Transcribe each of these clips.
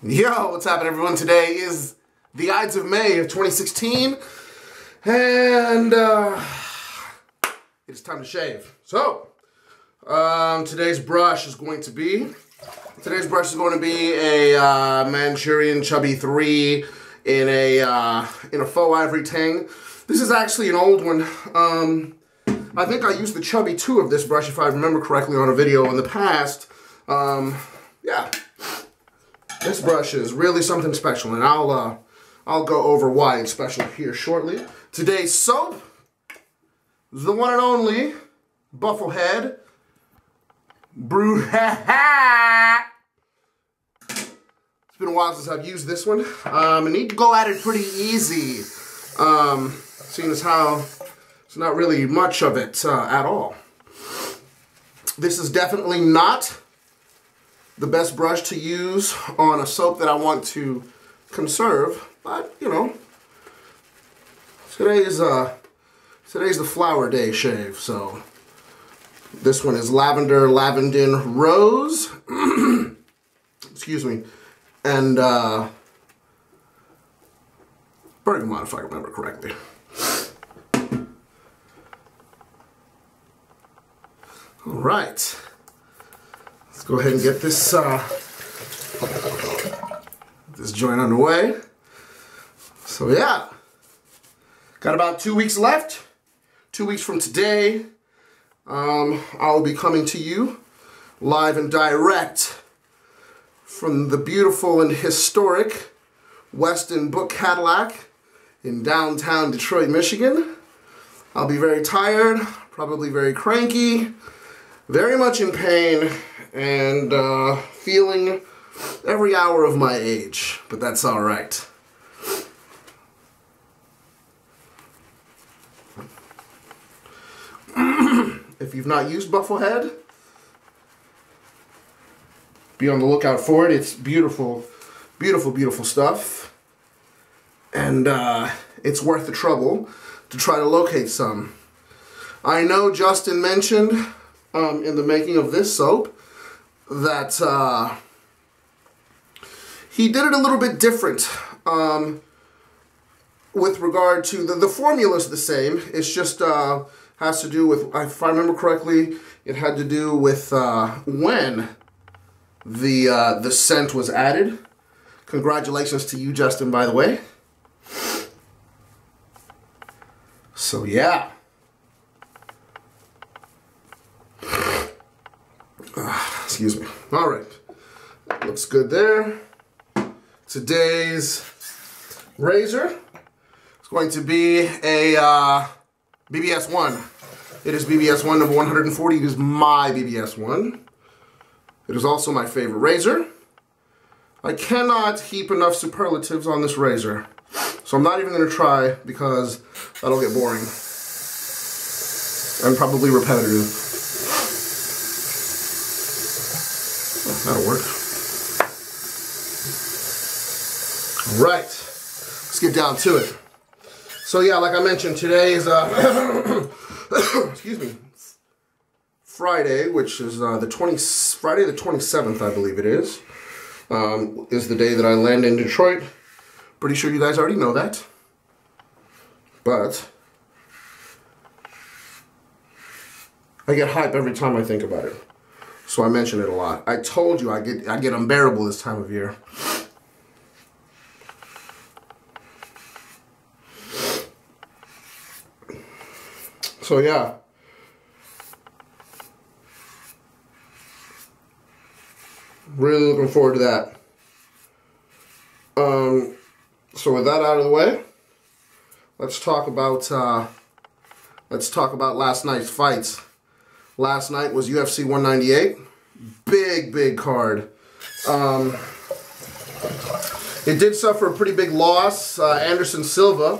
Yo, what's happening, everyone? Today is the Ides of May of 2016, and it's time to shave. So, today's brush is going to be a Manchurian Chubby 3 in a faux ivory tang. This is actually an old one. I think I used the Chubby 2 of this brush, if I remember correctly, on a video in the past. Yeah. This brush is really something special, and I'll go over why it's special here shortly. Today's soap is the one and only Bufflehead Brouhaha. It's been a while since I've used this one. I need to go at it pretty easy, seeing as how it's not really much of it at all. This is definitely not the best brush to use on a soap that I want to conserve, but you know, today's the flower day shave, so this one is lavender, lavandin, rose, excuse me, and bergamot, if I remember correctly. All right. Let's go ahead and get this this joint underway. So yeah, got about 2 weeks left. 2 weeks from today, I'll be coming to you live and direct from the beautiful and historic Weston Book Cadillac in downtown Detroit, Michigan. I'll be very tired, probably very cranky, very much in pain, and feeling every hour of my age, but that's all right. If you've not used Bufflehead, be on the lookout for it. It's beautiful, beautiful, beautiful stuff, and it's worth the trouble to try to locate some. I know Justin mentioned in the making of this soap that he did it a little bit different with regard to the formula's the same. It's just has to do with, if I remember correctly, it had to do with when the scent was added. Congratulations to you, Justin, by the way. So yeah. Excuse me. All right, looks good there. Today's razor is going to be a BBS 1. It is BBS 1 number 140. It is my BBS 1. It is also my favorite razor. I cannot heap enough superlatives on this razor, so I'm not even going to try because that'll get boring and probably repetitive. That'll work. All right, let's get down to it. So yeah, like I mentioned, today is excuse me, Friday, which is Friday the 27th, I believe it is the day that I land in Detroit. Pretty sure you guys already know that, but I get hype every time I think about it. So I mention it a lot. I told you I get unbearable this time of year. So yeah. Really looking forward to that. So with that out of the way, let's talk about last night's fights. Last night was UFC 198. Big card. It did suffer a pretty big loss. Anderson Silva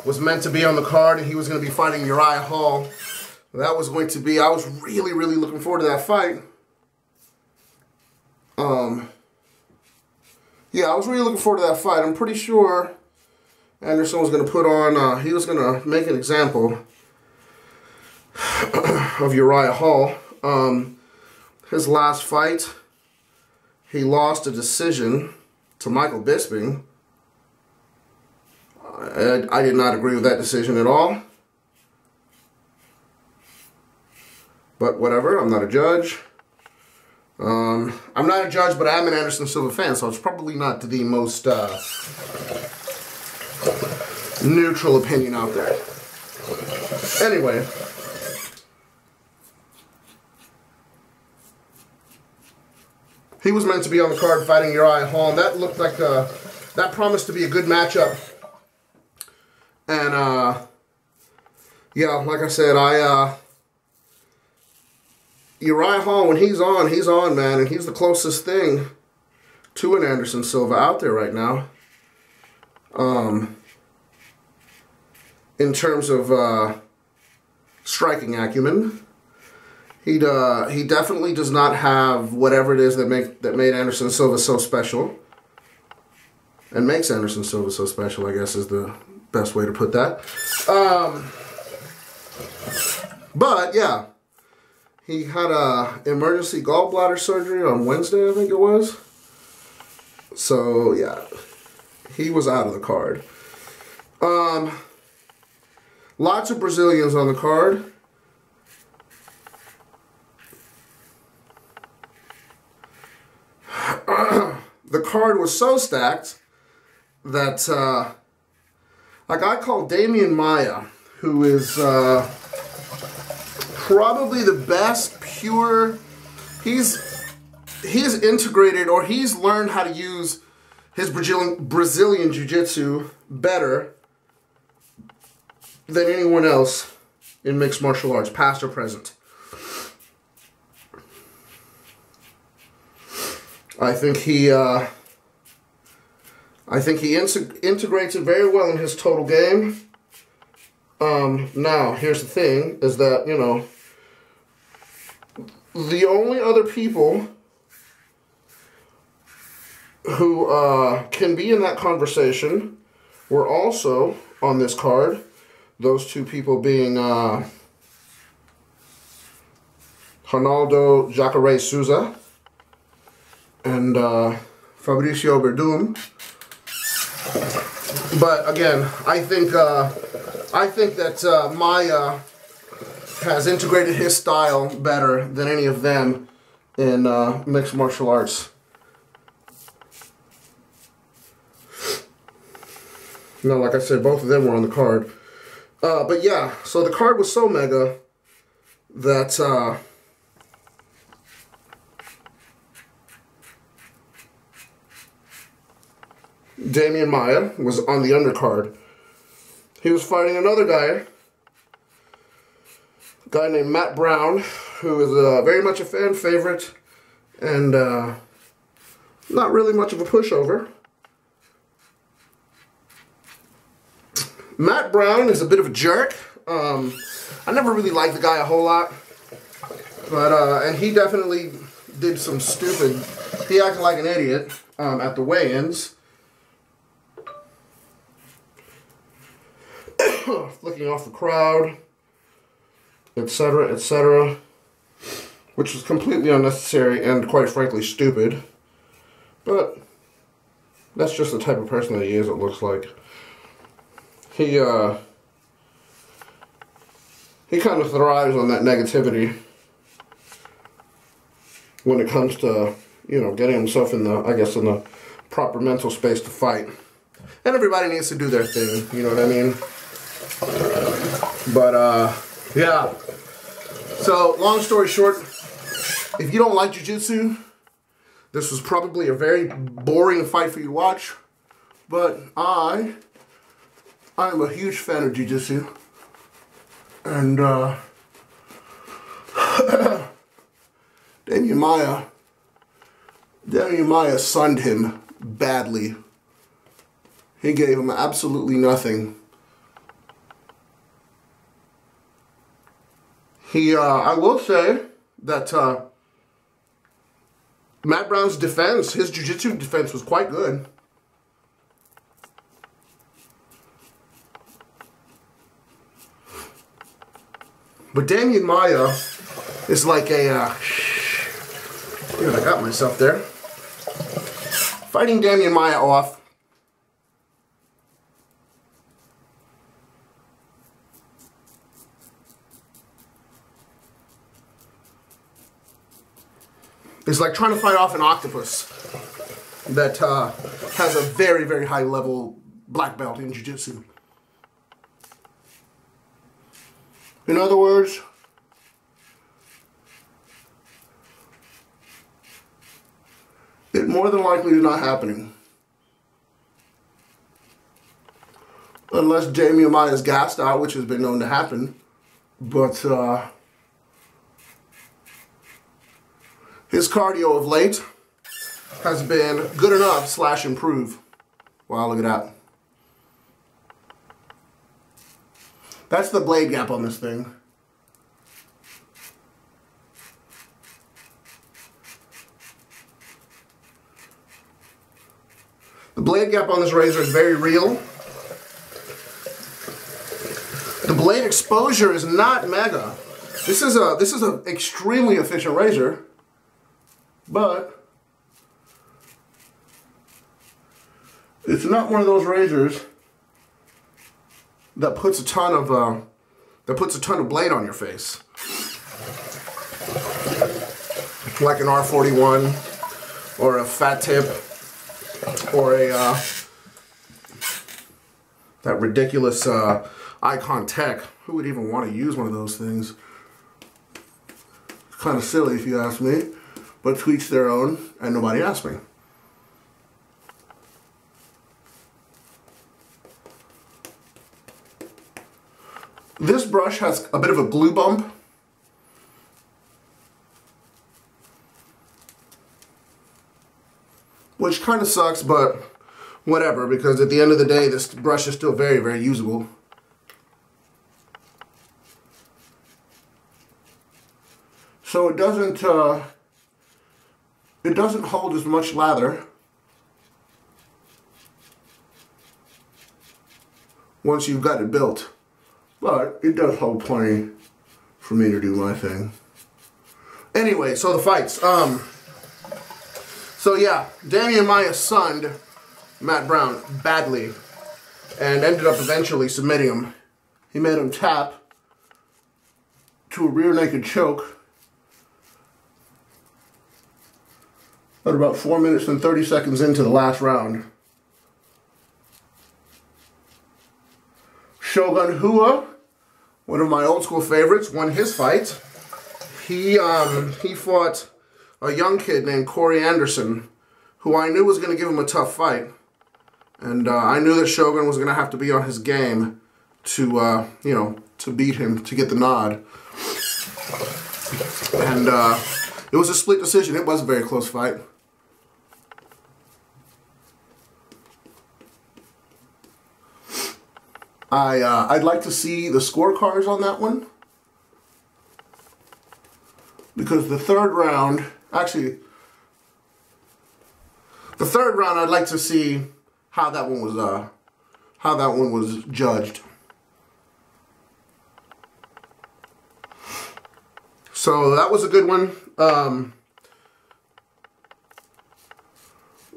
was meant to be on the card, and he was going to be fighting Uriah Hall. That was going to be, I was really looking forward to that fight. Yeah, I was really looking forward to that fight. I'm pretty sure Anderson was going to put on, he was going to make an example of Uriah Hall. His last fight, he lost a decision to Michael Bisping. I did not agree with that decision at all. But whatever, I'm not a judge. I'm not a judge, but I am an Anderson Silva fan, so it's probably not the most neutral opinion out there. Anyway. He was meant to be on the card fighting Uriah Hall, and that looked like that promised to be a good matchup. And yeah, like I said, Uriah Hall, when he's on, man, and he's the closest thing to an Anderson Silva out there right now. In terms of striking acumen. He definitely does not have whatever it is that made Anderson Silva so special. And makes Anderson Silva so special, I guess, is the best way to put that. But, yeah. He had emergency gallbladder surgery on Wednesday, I think it was. So, yeah. He was out of the card. Lots of Brazilians on the card. The card was so stacked that a guy called Damian Maia, who is probably the best pure, he's integrated, or he's learned how to use his Brazilian Jiu-Jitsu better than anyone else in mixed martial arts, past or present. I think he integrates it very well in his total game. Now, here's the thing, is that, you know, the only other people who can be in that conversation were also on this card. Those two people being Ronaldo Jacare Souza and Fabricio Verdum. But again, I think that Maia has integrated his style better than any of them in mixed martial arts. No, like I said, both of them were on the card. But yeah, so the card was so mega that Damian Maia was on the undercard. He was fighting another guy, a guy named Matt Brown, who is very much a fan favorite and not really much of a pushover. Matt Brown is a bit of a jerk. I never really liked the guy a whole lot, but and he definitely did some stupid. He acted like an idiot at the weigh-ins. Flicking off the crowd, etc., etc., which was completely unnecessary and, quite frankly, stupid. But that's just the type of person that he is, it looks like. He kind of thrives on that negativity when it comes to, you know, getting himself in the, I guess, in the proper mental space to fight. And everybody needs to do their thing, you know what I mean? But, yeah. So, long story short, if you don't like jiu-jitsu, this was probably a very boring fight for you to watch. But I am a huge fan of jiu-jitsu. And, Damian Maia sunned him badly. He gave him absolutely nothing. I will say that Matt Brown's defense, his jiu-jitsu defense was quite good. But Damian Maia is like a, I got myself there. Fighting Damian Maya off. It's like trying to fight off an octopus that has a very, very high level black belt in jiu-jitsu. In other words, it more than likely is not happening. Unless Damian Maya is gassed out, which has been known to happen. But his cardio of late has been good enough / improve. Wow, look at that. That's the blade gap on this thing. The blade gap on this razor is very real. The blade exposure is not mega. This is an extremely efficient razor, but it's not one of those razors that puts a ton of blade on your face, like an R41 or a fat tip or a that ridiculous Icon Tech. Who would even want to use one of those things? Kind of silly if you ask me, but to each their own, and nobody asked me. This brush has a bit of a glue bump. Which kind of sucks, but whatever, because at the end of the day, this brush is still very, very usable. So it doesn't hold as much lather once you've got it built. But it does hold plenty for me to do my thing. Anyway, so the fights. So yeah, Damian Maya sunned Matt Brown badly and ended up eventually submitting him. He made him tap to a rear naked choke at about 4 minutes and 30 seconds into the last round. Shogun Hua, one of my old school favorites, won his fight. He fought a young kid named Corey Anderson, who I knew was going to give him a tough fight. And I knew that Shogun was going to have to be on his game to, you know, to beat him, to get the nod. And it was a split decision. It was a very close fight. I'd like to see the scorecards on that one, because the third round, actually, the third round, I'd like to see how that one was judged. So that was a good one.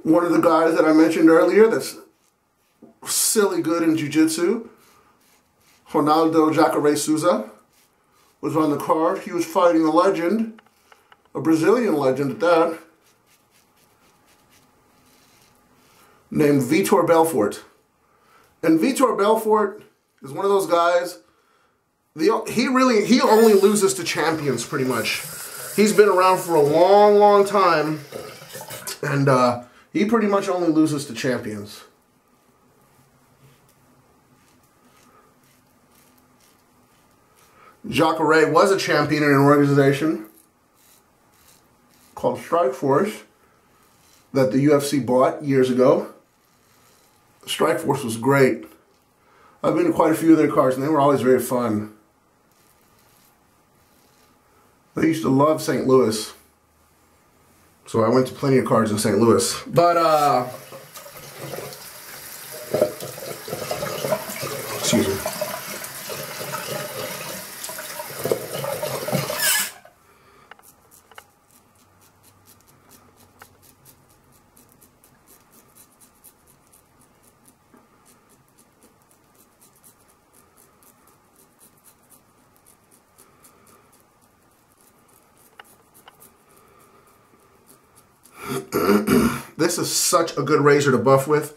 One of the guys that I mentioned earlier that's silly good in jiu-jitsu, Ronaldo Jacare Souza, was on the card. He was fighting a legend, a Brazilian legend at that, named Vitor Belfort. And Vitor Belfort is one of those guys, he only loses to champions pretty much. He's been around for a long, long time, and he pretty much only loses to champions. Jacare was a champion in an organization called Strikeforce that the UFC bought years ago. Strikeforce was great. I've been to quite a few of their cards, and they were always very fun. They used to love St. Louis, so I went to plenty of cards in St. Louis. But excuse me. This is such a good razor to buff with.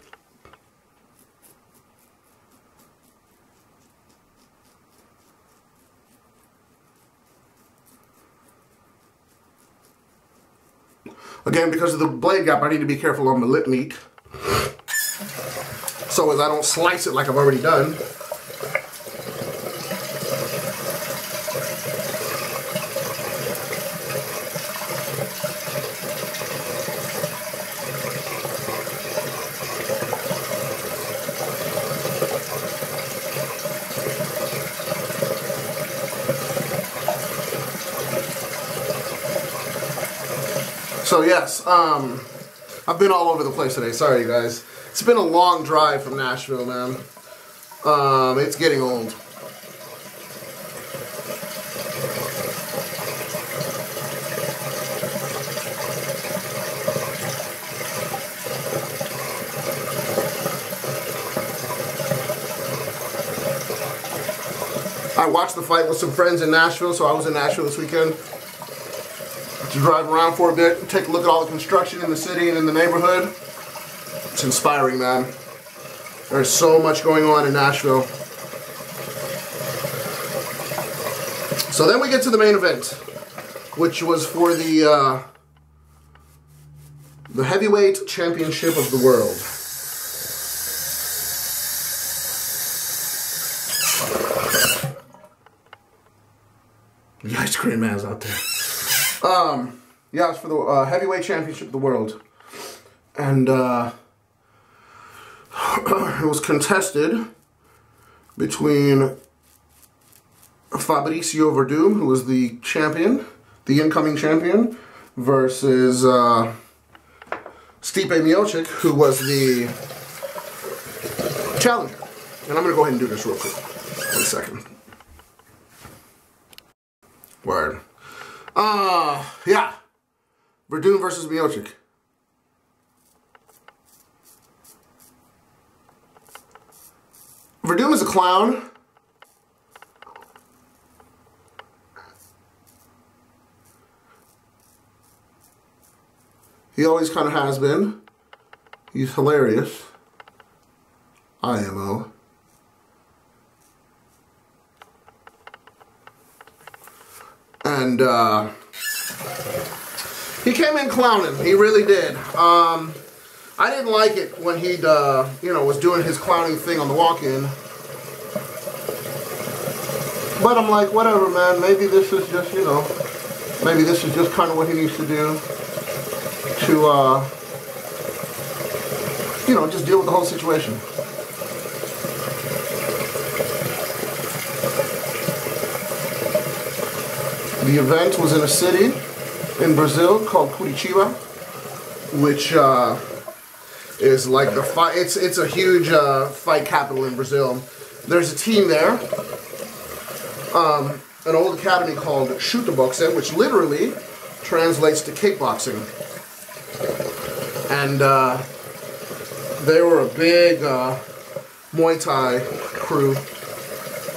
Again, because of the blade gap, I need to be careful on my lip meat, so as I don't slice it like I've already done. So yes, I've been all over the place today. Sorry, you guys. It's been a long drive from Nashville, man. It's getting old. I watched the fight with some friends in Nashville, so I was in Nashville this weekend to drive around for a bit, take a look at all the construction in the city and in the neighborhood. It's inspiring, man. There's so much going on in Nashville. So then we get to the main event, which was for the heavyweight championship of the world. The ice cream man's out there. Yeah, it's for the heavyweight championship of the world, and it was contested between Fabricio Verdum, who was the champion, the incoming champion, versus Stipe Miocic, who was the challenger. And I'm gonna go ahead and do this real quick. 1 second. Word. Yeah. Verdum versus Miocic. Verdum is a clown. He always kind of has been. He's hilarious. IMO. And, he came in clowning. He really did. I didn't like it when he, you know, was doing his clowning thing on the walk-in. But I'm like, whatever, man. Maybe this is just, you know, maybe this is just kind of what he needs to do to, you know, just deal with the whole situation. The event was in a city in Brazil called Curitiba, which is like the fight. It's a huge fight capital in Brazil. There's a team there, an old academy called Chuteboxe, which literally translates to kickboxing, and they were a big Muay Thai crew,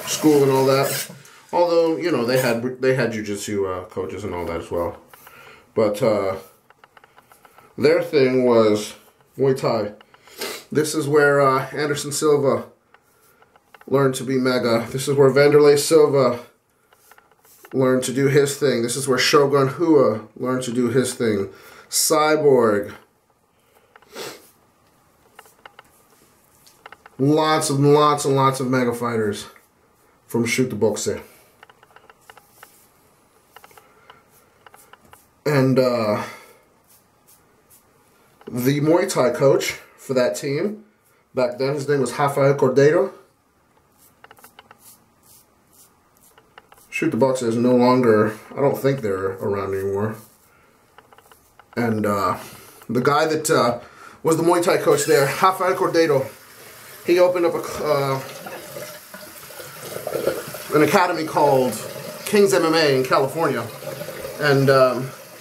school and all that. Although, you know, they had jiu-jitsu coaches and all that as well. But their thing was Muay Thai. This is where Anderson Silva learned to be mega. This is where Vanderlei Silva learned to do his thing. This is where Shogun Rua learned to do his thing. Cyborg. Lots and lots of mega fighters from Chuteboxe. And the Muay Thai coach for that team, back then his name was Rafael Cordeiro. Chuteboxe is no longer, I don't think they're around anymore. And the guy that was the Muay Thai coach there, Rafael Cordeiro, he opened up an academy called King's MMA in California. And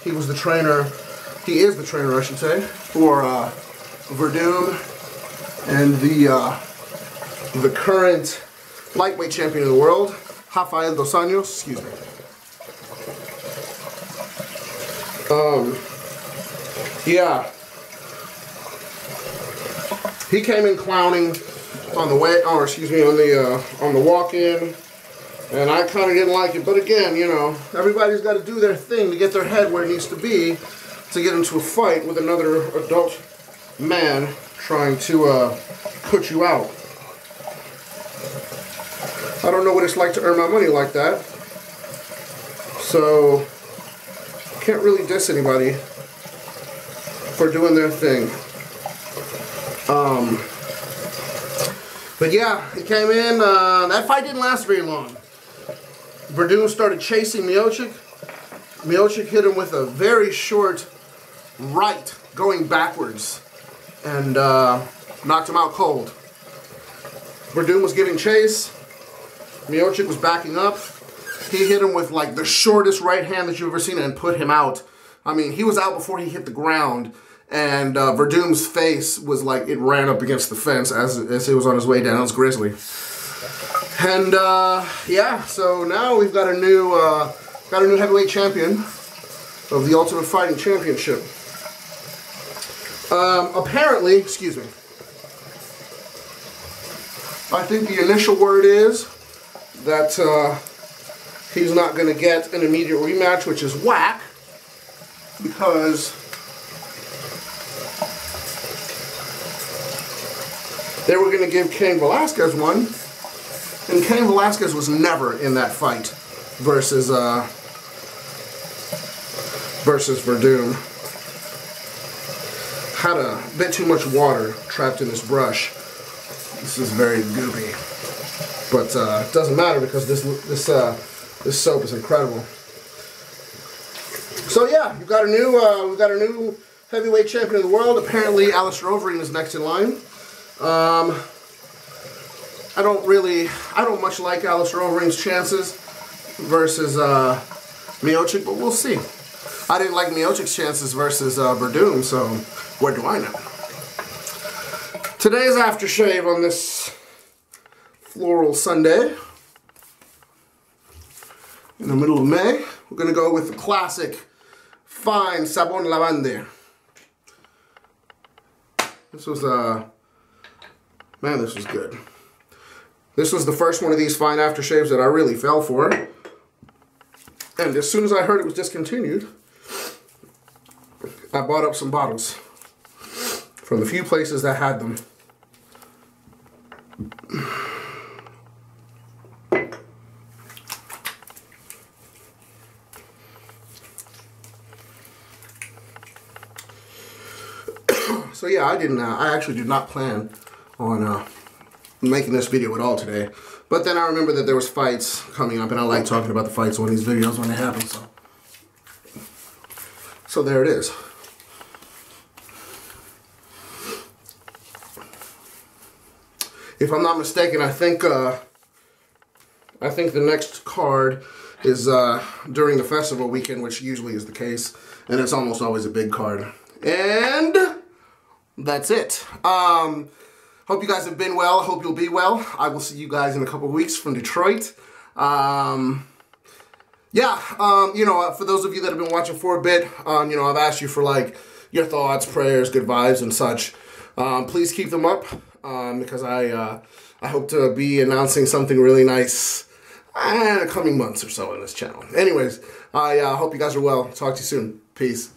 he was the trainer, he is the trainer, I should say, for Verdum and the current lightweight champion of the world, Rafael dos Anjos, excuse me. Yeah, he came in clowning on the way, or excuse me, on the walk-in, and I kind of didn't like it. But again, you know, everybody's got to do their thing to get their head where it needs to be to get into a fight with another adult man trying to put you out. I don't know what it's like to earn my money like that, so can't really diss anybody for doing their thing. But yeah, he came in. That fight didn't last very long. Verdun started chasing Miocic. Miocic hit him with a very short right, going backwards, and knocked him out cold. Verdun was giving chase. Miocic was backing up. He hit him with like the shortest right hand that you've ever seen and put him out. I mean, he was out before he hit the ground, and Verdun's face was like it ran up against the fence as he was on his way down. It was grisly. And yeah, so now we've got a new heavyweight champion of the Ultimate Fighting Championship. Apparently, excuse me, I think the initial word is that he's not going to get an immediate rematch, which is whack, because they were going to give Cain Velasquez one, and Cain Velasquez was never in that fight versus Verdun. Had a bit too much water trapped in this brush. This is very goopy, but it doesn't matter because this soap is incredible. So yeah, we've got a new heavyweight champion of the world. Apparently, Alistair Overeem is next in line. I don't much like Alistair Overeem's chances versus Miocic, but we'll see. I didn't like Miocic's chances versus Verdun, so what do I know? Today's aftershave on this floral Sunday in the middle of May. We're going to go with the classic fine savon lavande. This was man, this was good. This was the first one of these fine aftershaves that I really fell for. And as soon as I heard it was discontinued, I bought up some bottles from the few places that had them. So yeah, I actually did not plan on making this video at all today. But then I remember that there was fights coming up, and I like talking about the fights on these videos when they happen, so there it is. If I'm not mistaken, I think the next card is during the festival weekend, which usually is the case, and it's almost always a big card. And that's it. Hope you guys have been well. Hope you'll be well. I will see you guys in a couple of weeks from Detroit. Yeah, you know, for those of you that have been watching for a bit, you know, I've asked you for like your thoughts, prayers, good vibes, and such. Please keep them up, because I hope to be announcing something really nice in the coming months or so on this channel. Anyways, I hope you guys are well. Talk to you soon. Peace.